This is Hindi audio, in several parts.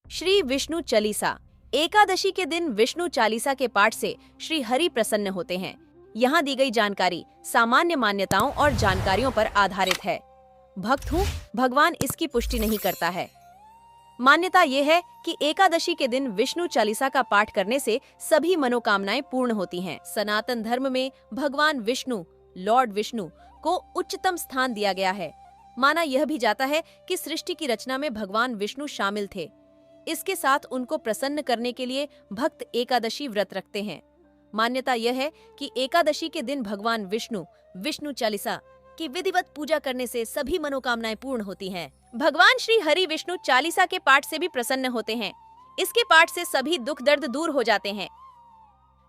श्री विष्णु चालीसा। एकादशी के दिन विष्णु चालीसा के पाठ से श्री हरि प्रसन्न होते हैं। यहाँ दी गई जानकारी सामान्य मान्यताओं और जानकारियों पर आधारित है। भक्त हूँ, भगवान इसकी पुष्टि नहीं करता है। मान्यता यह है कि एकादशी के दिन विष्णु चालीसा का पाठ करने से सभी मनोकामनाएं पूर्ण होती हैं। सनातन धर्म में भगवान विष्णु, लॉर्ड विष्णु को उच्चतम स्थान दिया गया है। माना यह भी जाता है कि सृष्टि की रचना में भगवान विष्णु शामिल थे। इसके साथ उनको प्रसन्न करने के लिए भक्त एकादशी व्रत रखते हैं। मान्यता यह है कि एकादशी के दिन भगवान विष्णु, विष्णु चालीसा की विधिवत पूजा करने से सभी मनोकामनाएं पूर्ण होती हैं। भगवान श्री हरि विष्णु चालीसा के पाठ से भी प्रसन्न होते हैं। इसके पाठ से सभी दुख दर्द दूर हो जाते हैं।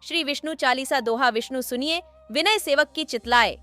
श्री विष्णु चालीसा दोहा। विष्णु सुनिए, विनय सेवक की चितलाए।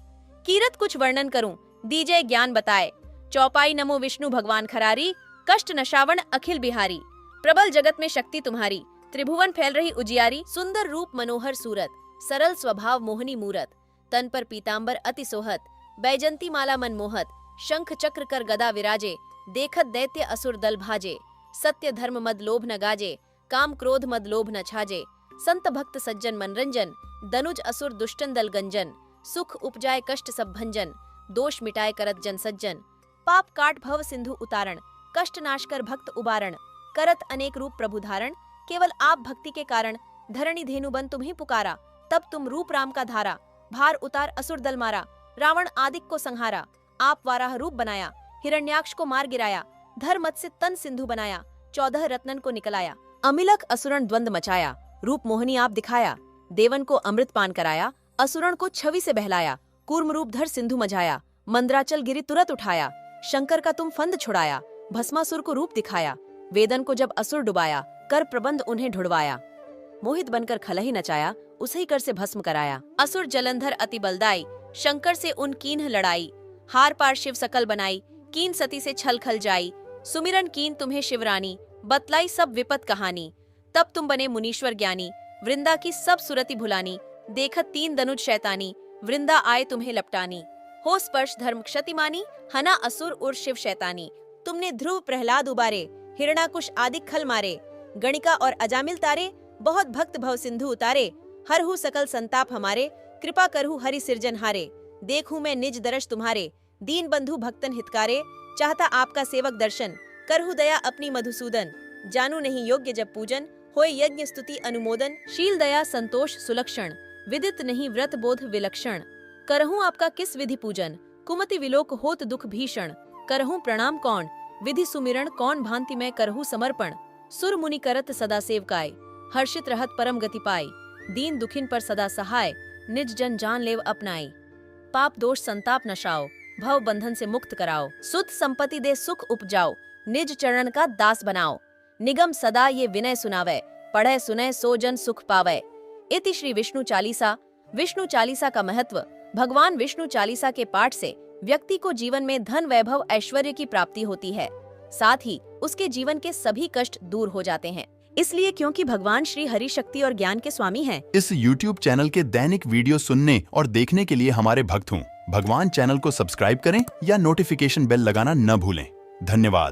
कीरत कुछ वर्णन करूं, दीजय ज्ञान बताए। चौपाई नमो विष्णु भगवान खरारी, कष्ट नशावण अखिल बिहारी। प्रबल जगत में शक्ति तुम्हारी, त्रिभुवन फैल रही उजियारी। सुंदर रूप मनोहर सूरत, सरल स्वभाव मोहनी मूरत। तन पर पीतांबर अति सोहत, बैजंती माला मनमोहत। शंख चक्र कर गदा विराजे, देखत दैत्य असुर दल भाजे। सत्य धर्म मद लोभ न गाजे, काम क्रोध मद लोभ न छाजे। संत भक्त सज्जन मनरंजन, दनुज असुर दुष्टन दल गंजन। सुख उपजाए कष्ट सब भंजन, दोष मिटाए करत जन सज्जन। पाप काट भव सिंधु उतारण, कष्ट नाश कर भक्त उबारण। करत अनेक रूप प्रभु धारण, केवल आप भक्ति के कारण। धरणी धेनु बन तुम्हें पुकारा, तब तुम रूप राम का धारा। भार उतार असुर दल मारा, रावण आदिक को संहारा। आप वाराह रूप बनाया, हिरण्याक्ष को मार गिराया। धर मत से तन सिंधु बनाया, 14 रत्नन को निकलाया। अमिलक असुरन द्वंद मचाया, रूप मोहनी आप दिखाया। देवन को अमृत पान कराया, असुरन को छवि से बहलाया। कूर्म रूप धर सिंधु मझाया, मंद्राचल गिरि तुरत उठाया। शंकर का तुम फंद छुड़ाया, भस्मासुर को रूप दिखाया। वेदन को जब असुर डुबाया, कर प्रबंध उन्हें ढुड़वाया। मोहित बनकर खलही नचाया, उसे ही कर से भस्म कराया। असुर जलंधर अति बलदाई, शंकर से उन कीन्ह लड़ाई। हार पार शिव सकल बनाई, कीन सती से छल खल जाई। सुमिरन कीन तुम्हें शिवरानी, बतलाई सब विपत कहानी। तब तुम बने मुनीश्वर ज्ञानी, वृंदा की सब सुरति भुलानी। देखत 3 दनुज शैतानी, वृंदा आए तुम्हें लपटानी। हो स्पर्श धर्म क्षति मानी, हना असुर उर शिव शैतानी। तुमने ध्रुव प्रहलाद उबारे, हिरणाकुश आदि खल मारे। गणिका और अजामिल तारे, बहुत भक्त भव सिंधु उतारे। हरहु सकल संताप हमारे, कृपा करहु हरि सिरजन हारे। देखूं मैं निज दर्श तुम्हारे, दीन बंधु भक्तन हितकारे। चाहता आपका सेवक दर्शन, करहु दया अपनी मधुसूदन। जानू नहीं योग्य जब पूजन, होय यज्ञ स्तुति अनुमोदन। शील दया संतोष सुलक्षण, विदित नहीं व्रत बोध विलक्षण। करहूं आपका किस विधि पूजन, कुमति विलोक होत दुख भीषण। करहूं प्रणाम कौन, विधि सुमिरण कौन भांति मैं करहूं समर्पण। सुर मुनि करत सदा सेवकाय, हर्षित रहत परम गति पाई। दीन दुखिन पर सदा सहाय, निज जन जान लेव अपनाई। पाप दोष संताप नशाओ, भव बंधन से मुक्त कराओ। सुत संपत्ति दे सुख उपजाओ, निज चरण का दास बनाओ। निगम सदा ये विनय सुनावे, पढ़े सुने सो जन सुख पावे। इति श्री विष्णु चालीसा। विष्णु चालीसा का महत्व। भगवान विष्णु चालीसा के पाठ से व्यक्ति को जीवन में धन वैभव ऐश्वर्य की प्राप्ति होती है, साथ ही उसके जीवन के सभी कष्ट दूर हो जाते हैं। इसलिए क्योंकि भगवान श्री हरि शक्ति और ज्ञान के स्वामी हैं। इस YouTube चैनल के दैनिक वीडियो सुनने और देखने के लिए हमारे भक्त हूँ भगवान चैनल को सब्सक्राइब करें या नोटिफिकेशन बेल लगाना न भूलें। धन्यवाद।